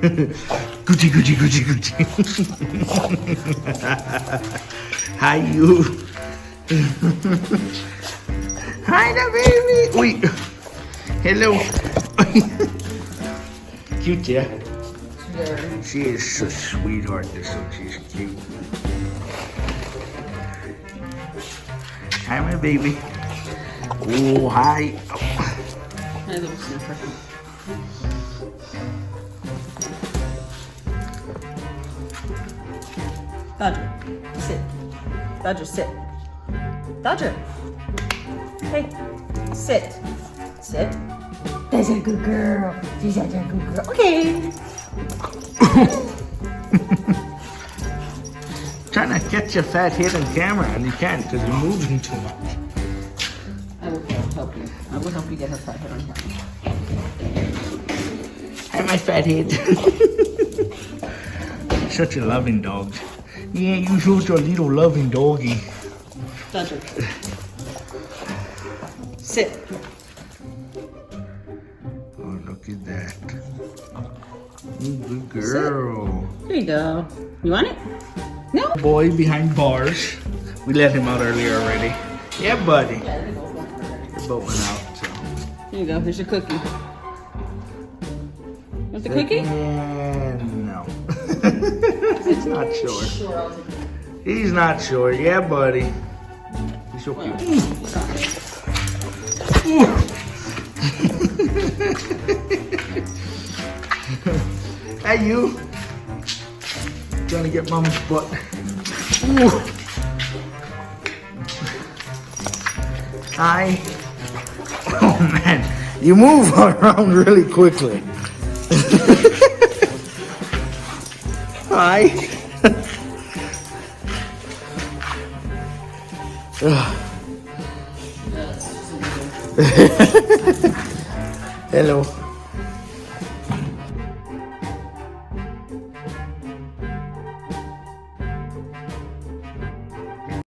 Gucci, Gucci, Gucci, Gucci. Hi, you. Hi, the baby. Wait. Hello. Cute, yeah? She is a sweetheart, this one. She's cute. Hi, my baby. Oh, hi. Hi, little sniffer. Dodger, sit. Dodger, sit. Dodger. Hey, sit. Sit. That's a good girl. She's such a good girl. Okay. Trying to catch your fat head on camera and you can't because you're moving too much. I will help you. I will help you get her fat head on camera. Hi, my fat head. Such a loving dog. Yeah, you such a little loving doggy. Dodger. Sit. Oh, look at that. Good girl. There you go. You want it? No? Boy behind bars. We let him out earlier already. Yeah, buddy. Yeah, they both want it. The boat went out, so. Here you go. Here's your cookie. Want the cookie? No. He's not sure. He's not sure. Yeah, buddy. He's so cute. Hey, you. Trying to get mama's butt. Ooh. Hi. Oh, man. You move around really quickly. Hi. Hello.